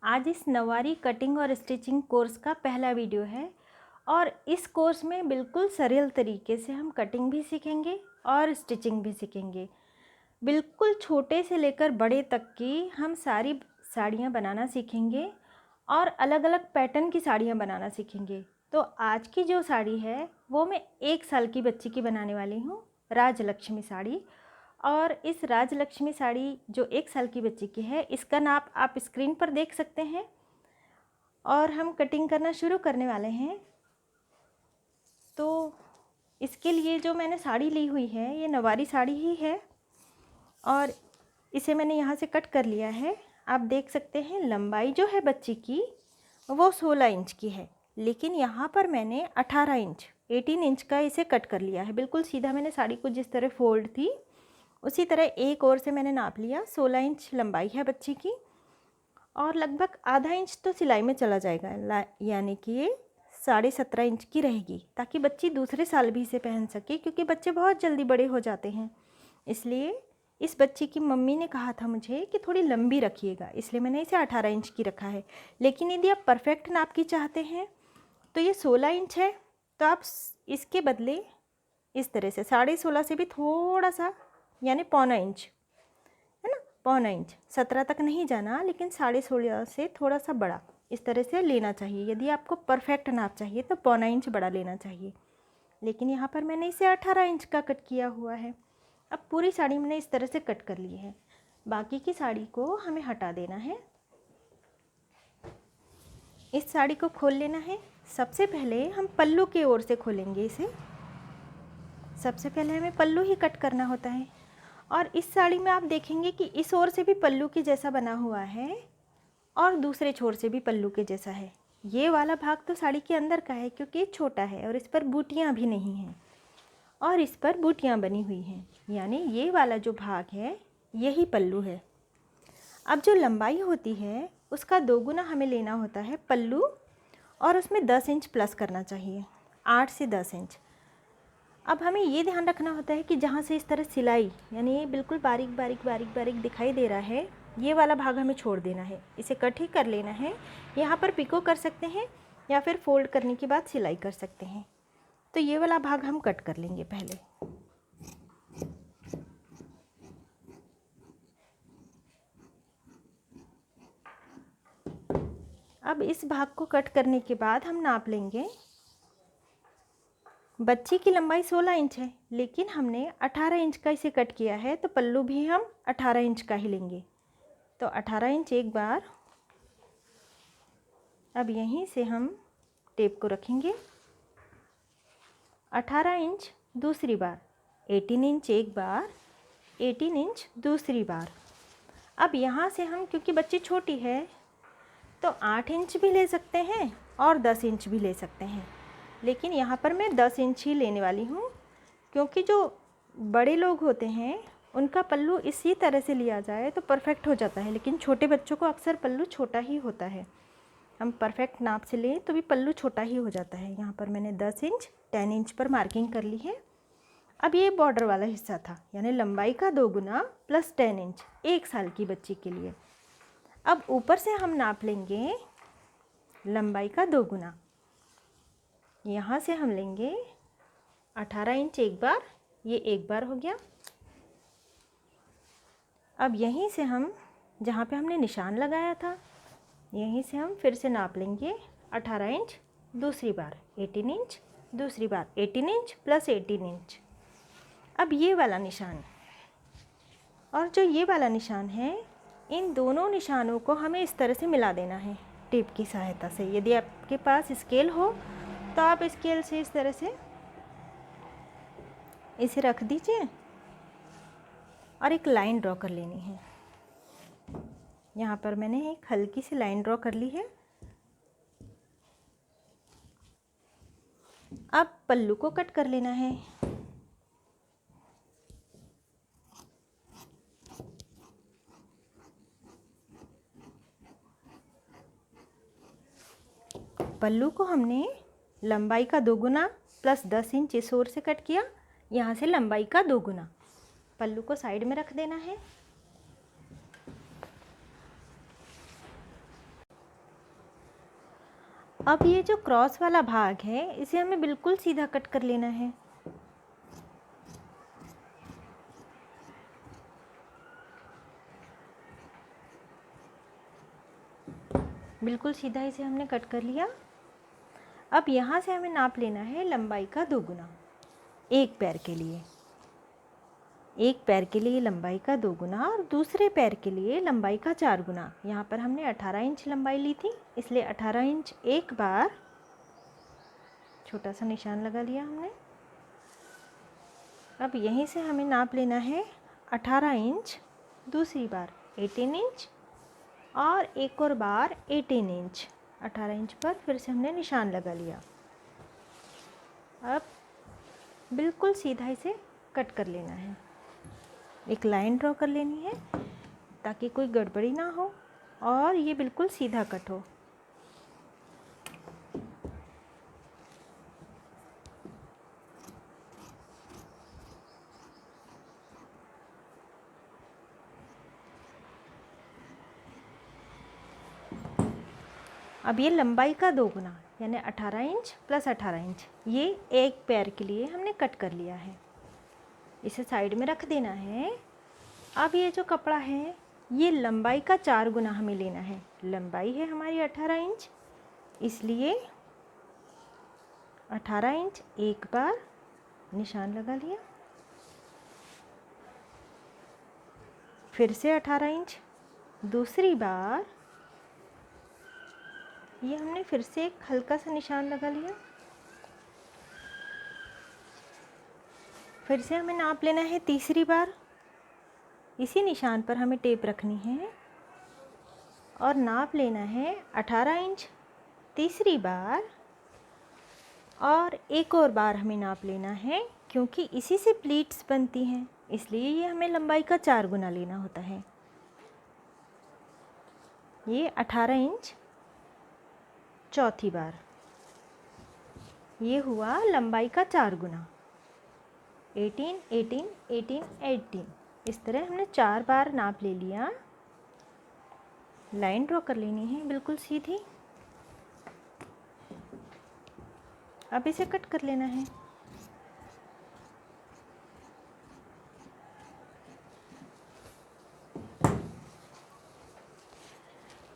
आज इस नवारी कटिंग और स्टिचिंग कोर्स का पहला वीडियो है और इस कोर्स में बिल्कुल सरल तरीके से हम कटिंग भी सीखेंगे और स्टिचिंग भी सीखेंगे। बिल्कुल छोटे से लेकर बड़े तक की हम सारी साड़ियाँ बनाना सीखेंगे और अलग अलग पैटर्न की साड़ियाँ बनाना सीखेंगे। तो आज की जो साड़ी है वो मैं 1 साल की बच्ची की बनाने वाली हूँ, राजलक्ष्मी साड़ी। और इस राजलक्ष्मी साड़ी जो 1 साल की बच्ची की है, इसका नाप आप स्क्रीन पर देख सकते हैं। और हम कटिंग करना शुरू करने वाले हैं। तो इसके लिए जो मैंने साड़ी ली हुई है ये नवारी साड़ी ही है और इसे मैंने यहाँ से कट कर लिया है। आप देख सकते हैं लंबाई जो है बच्ची की वो 16 इंच की है, लेकिन यहाँ पर मैंने 18 इंच का इसे कट कर लिया है। बिल्कुल सीधा मैंने साड़ी को जिस तरह फोल्ड थी उसी तरह एक और से मैंने नाप लिया। 16 इंच लंबाई है बच्ची की और लगभग आधा इंच तो सिलाई में चला जाएगा, यानी कि ये 17.5 इंच की रहेगी, ताकि बच्ची दूसरे साल भी इसे पहन सके, क्योंकि बच्चे बहुत जल्दी बड़े हो जाते हैं। इसलिए इस बच्ची की मम्मी ने कहा था मुझे कि थोड़ी लंबी रखिएगा, इसलिए मैंने इसे 18 इंच की रखा है। लेकिन यदि आप परफेक्ट नाप की चाहते हैं तो ये 16 इंच है, तो आप इसके बदले इस तरह से 16.5 से भी थोड़ा सा, यानी पौना इंच, है ना, पौना इंच, 17 तक नहीं जाना, लेकिन 16.5 से थोड़ा सा बड़ा इस तरह से लेना चाहिए। यदि आपको परफेक्ट नाप चाहिए तो पौना इंच बड़ा लेना चाहिए। लेकिन यहाँ पर मैंने इसे 18 इंच का कट किया हुआ है। अब पूरी साड़ी मैंने इस तरह से कट कर ली है। बाकी की साड़ी को हमें हटा देना है। इस साड़ी को खोल लेना है। सबसे पहले हम पल्लू की ओर से खोलेंगे इसे। सबसे पहले हमें पल्लू ही कट करना होता है। और इस साड़ी में आप देखेंगे कि इस ओर से भी पल्लू के जैसा बना हुआ है और दूसरे छोर से भी पल्लू के जैसा है। ये वाला भाग तो साड़ी के अंदर का है, क्योंकि ये छोटा है और इस पर बूटियाँ भी नहीं हैं और इस पर बूटियाँ बनी हुई हैं, यानी ये वाला जो भाग है यही पल्लू है। अब जो लंबाई होती है उसका 2 गुना हमें लेना होता है पल्लू, और उसमें 10 इंच प्लस करना चाहिए, 8 से 10 इंच। अब हमें ये ध्यान रखना होता है कि जहाँ से इस तरह सिलाई, यानी ये बिल्कुल बारीक बारीक बारीक बारीक दिखाई दे रहा है, ये वाला भाग हमें छोड़ देना है, इसे कट ही कर लेना है। यहाँ पर पिको कर सकते हैं या फिर फोल्ड करने के बाद सिलाई कर सकते हैं। तो ये वाला भाग हम कट कर लेंगे पहले। अब इस भाग को कट करने के बाद हम नाप लेंगे। बच्ची की लंबाई 16 इंच है, लेकिन हमने 18 इंच का इसे कट किया है, तो पल्लू भी हम 18 इंच का ही लेंगे। तो 18 इंच एक बार, अब यहीं से हम टेप को रखेंगे। 18 इंच दूसरी बार, 18 इंच एक बार, 18 इंच दूसरी बार। अब यहाँ से हम, क्योंकि बच्ची छोटी है, तो 8 इंच भी ले सकते हैं और 10 इंच भी ले सकते हैं, लेकिन यहाँ पर मैं 10 इंच ही लेने वाली हूँ, क्योंकि जो बड़े लोग होते हैं उनका पल्लू इसी तरह से लिया जाए तो परफेक्ट हो जाता है, लेकिन छोटे बच्चों को अक्सर पल्लू छोटा ही होता है। हम परफेक्ट नाप से लें तो भी पल्लू छोटा ही हो जाता है। यहाँ पर मैंने 10 इंच 10 इंच पर मार्किंग कर ली है। अब ये बॉर्डर वाला हिस्सा था, यानी लंबाई का 2 गुना प्लस 10 इंच 1 साल की बच्ची के लिए। अब ऊपर से हम नाप लेंगे लंबाई का 2 गुना। यहाँ से हम लेंगे 18 इंच एक बार, ये एक बार हो गया। अब यहीं से हम, जहाँ पे हमने निशान लगाया था, यहीं से हम फिर से नाप लेंगे 18 इंच दूसरी बार, 18 इंच दूसरी बार, 18 इंच प्लस 18 इंच। अब ये वाला निशान और जो ये वाला निशान है, इन दोनों निशानों को हमें इस तरह से मिला देना है टेप की सहायता से। यदि आपके पास स्केल हो तो आप स्केल से इस तरह से इसे रख दीजिए और एक लाइन ड्रॉ कर लेनी है। यहाँ पर मैंने एक हल्की सी लाइन ड्रॉ कर ली है। अब पल्लू को कट कर लेना है। पल्लू को हमने लंबाई का 2 गुना प्लस 10 इंच इस ओर से कट किया, यहाँ से लंबाई का 2 गुना। पल्लू को साइड में रख देना है। अब ये जो क्रॉस वाला भाग है इसे हमें बिल्कुल सीधा कट कर लेना है। बिल्कुल सीधा इसे हमने कट कर लिया। अब यहाँ से हमें नाप लेना है लंबाई का 2 गुना एक पैर के लिए। एक पैर के लिए लंबाई का 2 गुना और दूसरे पैर के लिए लंबाई का 4 गुना। यहाँ पर हमने 18 इंच लंबाई ली थी, इसलिए 18 इंच एक बार छोटा सा निशान लगा लिया हमने। अब यहीं से हमें नाप लेना है 18 इंच दूसरी बार 18 इंच और एक और बार 18 इंच। 18 इंच पर फिर से हमने निशान लगा लिया। अब बिल्कुल सीधा इसे कट कर लेना है। एक लाइन ड्रॉ कर लेनी है ताकि कोई गड़बड़ी ना हो और ये बिल्कुल सीधा कट हो। अब ये लंबाई का 2 गुना यानी 18 इंच प्लस 18 इंच ये एक पैर के लिए हमने कट कर लिया है। इसे साइड में रख देना है। अब ये जो कपड़ा है ये लंबाई का 4 गुना हमें लेना है। लंबाई है हमारी 18 इंच, इसलिए 18 इंच एक बार निशान लगा लिया, फिर से 18 इंच दूसरी बार, ये हमने फिर से एक हल्का सा निशान लगा लिया। फिर से हमें नाप लेना है तीसरी बार। इसी निशान पर हमें टेप रखनी है और नाप लेना है 18 इंच तीसरी बार और एक और बार हमें नाप लेना है, क्योंकि इसी से प्लीट्स बनती हैं, इसलिए ये हमें लंबाई का 4 गुना लेना होता है। ये 18 इंच चौथी बार, ये हुआ लंबाई का 4 गुना। 18, 18, 18, 18 इस तरह हमने 4 बार नाप ले लिया। लाइन ड्रॉ कर लेनी है बिल्कुल सीधी। अब इसे कट कर लेना है।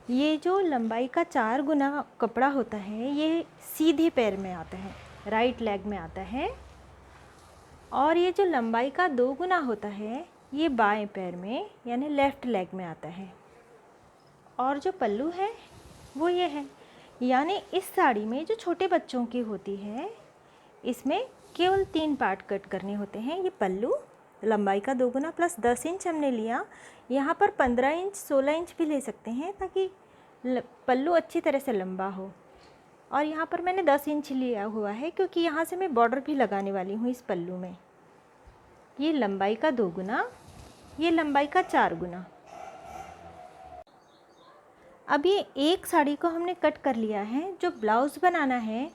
ये जो लंबाई का 4 गुना कपड़ा होता है ये सीधे पैर में आता है, राइट लेग में आता है, और ये जो लंबाई का 2 गुना होता है ये बाएं पैर में यानी लेफ़्ट लेग में आता है। और जो पल्लू है वो ये है, यानी इस साड़ी में जो छोटे बच्चों की होती है इसमें केवल 3 पार्ट कट करने होते हैं। ये पल्लू लंबाई का 2 गुना प्लस 10 इंच हमने लिया, यहाँ पर 15 इंच 16 इंच भी ले सकते हैं ताकि पल्लू अच्छी तरह से लंबा हो। और यहाँ पर मैंने 10 इंच लिया हुआ है क्योंकि यहाँ से मैं बॉर्डर भी लगाने वाली हूँ इस पल्लू में। ये लंबाई का 2 गुना, ये लंबाई का 4 गुना। अब ये एक साड़ी को हमने कट कर लिया है। जो ब्लाउज़ बनाना है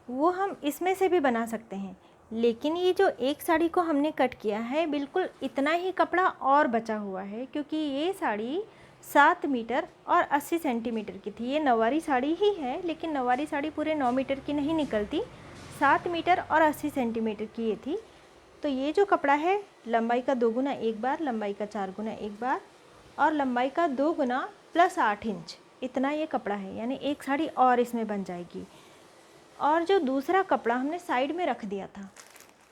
वो हम इसमें से भी बना सकते हैं, लेकिन ये जो एक साड़ी को हमने कट किया है बिल्कुल इतना ही कपड़ा और बचा हुआ है, क्योंकि ये साड़ी 7 मीटर और 80 सेंटीमीटर की थी। ये नवारी साड़ी ही है, लेकिन नवारी साड़ी पूरे 9 मीटर की नहीं निकलती, 7 मीटर और 80 सेंटीमीटर की ये थी। तो ये जो कपड़ा है लंबाई का 2 गुना एक बार, लंबाई का 4 गुना एक बार और लंबाई का 2 गुना प्लस 8 इंच इतना ये कपड़ा है, यानी एक साड़ी और इसमें बन जाएगी। और जो दूसरा कपड़ा हमने साइड में रख दिया था,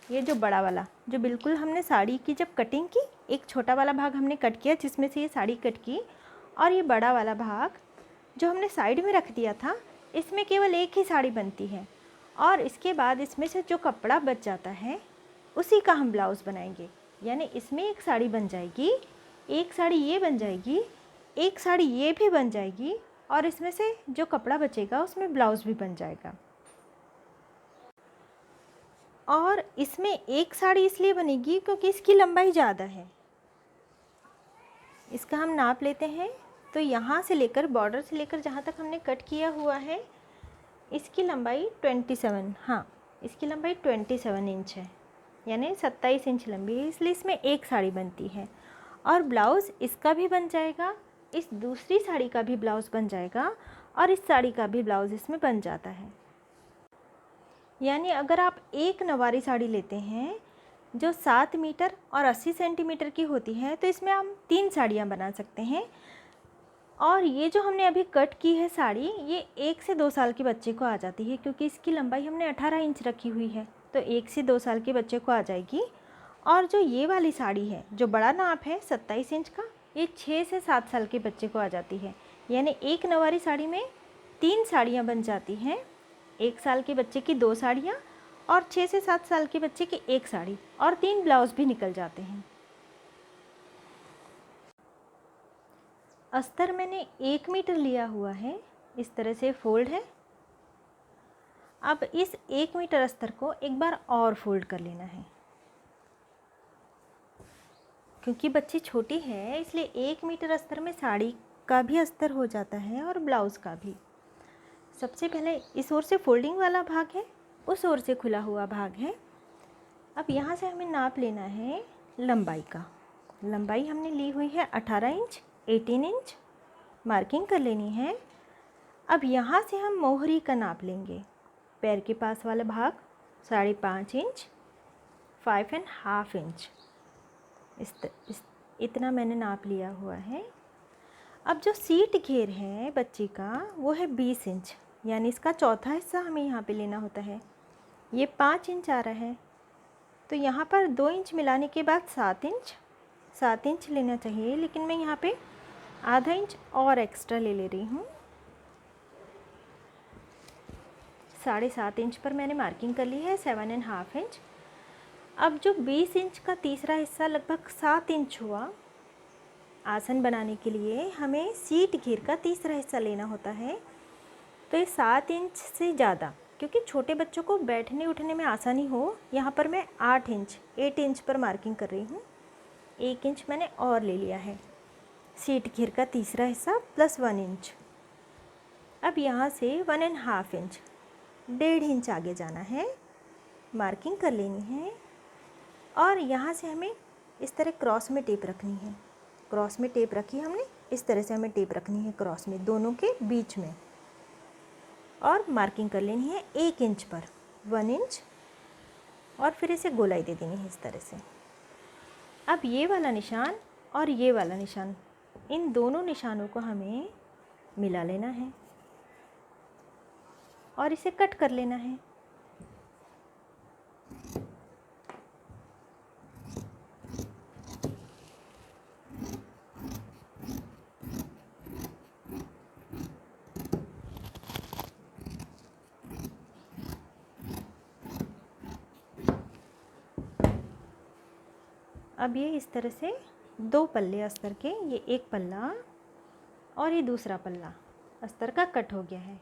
ये जो बड़ा वाला, जो बिल्कुल हमने साड़ी की जब कटिंग की, एक छोटा वाला भाग हमने कट किया जिसमें से ये साड़ी कट की, और ये बड़ा वाला भाग जो हमने साइड में रख दिया था, इसमें केवल एक ही साड़ी बनती है। और इसके बाद इसमें से जो कपड़ा बच जाता है उसी का हम ब्लाउज़ बनाएंगे, यानी इसमें एक साड़ी बन जाएगी, एक साड़ी ये बन जाएगी, एक साड़ी ये भी बन जाएगी, और इसमें से जो कपड़ा बचेगा उसमें ब्लाउज़ भी बन जाएगा। और इसमें एक साड़ी इसलिए बनेगी क्योंकि इसकी लंबाई ज़्यादा है। इसका हम नाप लेते हैं, तो यहाँ से लेकर बॉर्डर से लेकर जहाँ तक हमने कट किया हुआ है इसकी लंबाई 27, हाँ इसकी लंबाई 27 इंच है, यानी 27 इंच लंबी है, इसलिए इसमें एक साड़ी बनती है। और ब्लाउज़ इसका भी बन जाएगा, इस दूसरी साड़ी का भी ब्लाउज़ बन जाएगा, और इस साड़ी का भी ब्लाउज़ इसमें बन जाता है। यानी अगर आप एक नवारी साड़ी लेते हैं जो 7 मीटर और 80 सेंटीमीटर की होती है, तो इसमें हम 3 साड़ियाँ बना सकते हैं। और ये जो हमने अभी कट की है साड़ी, ये 1 से 2 साल के बच्चे को आ जाती है, क्योंकि इसकी लंबाई हमने 18 इंच रखी हुई है, तो 1 से 2 साल के बच्चे को आ जाएगी। और जो ये वाली साड़ी है, जो बड़ा नाप है 27 इंच का, ये 6 से 7 साल के बच्चे को आ जाती है। यानी एक नवारी साड़ी में 3 साड़ियाँ बन जाती हैं, 1 साल के बच्चे की 2 साड़ियाँ और 6 से 7 साल के बच्चे की 1 साड़ी, और 3 ब्लाउज़ भी निकल जाते हैं। अस्तर मैंने 1 मीटर लिया हुआ है, इस तरह से फोल्ड है। अब इस 1 मीटर अस्तर को एक बार और फोल्ड कर लेना है। क्योंकि बच्ची छोटी है, इसलिए 1 मीटर अस्तर में साड़ी का भी अस्तर हो जाता है और ब्लाउज़ का भी। सबसे पहले इस ओर से फोल्डिंग वाला भाग है, उस ओर से खुला हुआ भाग है। अब यहाँ से हमें नाप लेना है लंबाई का। लंबाई हमने ली हुई है 18 इंच, 18 इंच मार्किंग कर लेनी है। अब यहाँ से हम मोहरी का नाप लेंगे। पैर के पास वाला भाग 5.5 इंच, 5.5 इंच, इतना मैंने नाप लिया हुआ है। अब जो सीट घेर है बच्ची का, वो है 20 इंच, यानी इसका चौथा हिस्सा हमें यहाँ पे लेना होता है। ये 5 इंच आ रहा है, तो यहाँ पर 2 इंच मिलाने के बाद 7 इंच लेना चाहिए, लेकिन मैं यहाँ पे आधा इंच और एक्स्ट्रा ले रही हूँ। 7.5 इंच पर मैंने मार्किंग कर ली है, 7.5 इंच। अब जो 20 इंच का तीसरा हिस्सा लगभग 7 इंच हुआ, आसन बनाने के लिए हमें सीट घेर का तीसरा हिस्सा लेना होता है। तो ये 7 इंच से ज़्यादा, क्योंकि छोटे बच्चों को बैठने उठने में आसानी हो, यहाँ पर मैं 8 इंच पर मार्किंग कर रही हूँ। 1 इंच मैंने और ले लिया है। सीट घेर का तीसरा हिस्सा प्लस 1 इंच। अब यहाँ से 1.5 इंच, 1.5 इंच आगे जाना है, मार्किंग कर लेनी है। और यहाँ से हमें इस तरह क्रॉस में टेप रखनी है। क्रॉस में टेप रखी हमने, इस तरह से हमें टेप रखनी है क्रॉस में, दोनों के बीच में, और मार्किंग कर लेनी है 1 इंच पर, 1 इंच, और फिर इसे गोलाई दे देनी है इस तरह से। अब ये वाला निशान और ये वाला निशान, इन दोनों निशानों को हमें मिला लेना है और इसे कट कर लेना है। अब ये इस तरह से 2 पल्ले अस्तर के, ये एक पल्ला और ये दूसरा पल्ला अस्तर का कट हो गया है।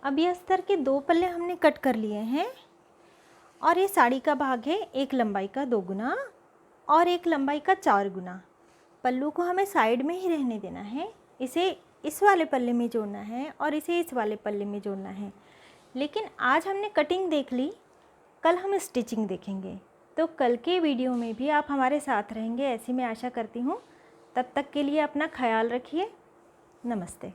अब ये अस्तर के 2 पल्ले हमने कट कर लिए हैं, और ये साड़ी का भाग है 1 लंबाई का 2 गुना और 1 लंबाई का 4 गुना। पल्लू को हमें साइड में ही रहने देना है, इसे इस वाले पल्ले में जोड़ना है और इसे इस वाले पल्ले में जोड़ना है। लेकिन आज हमने कटिंग देख ली, कल हम स्टिचिंग देखेंगे, तो कल के वीडियो में भी आप हमारे साथ रहेंगे, ऐसी मैं आशा करती हूँ। तब तक के लिए अपना ख्याल रखिए। नमस्ते।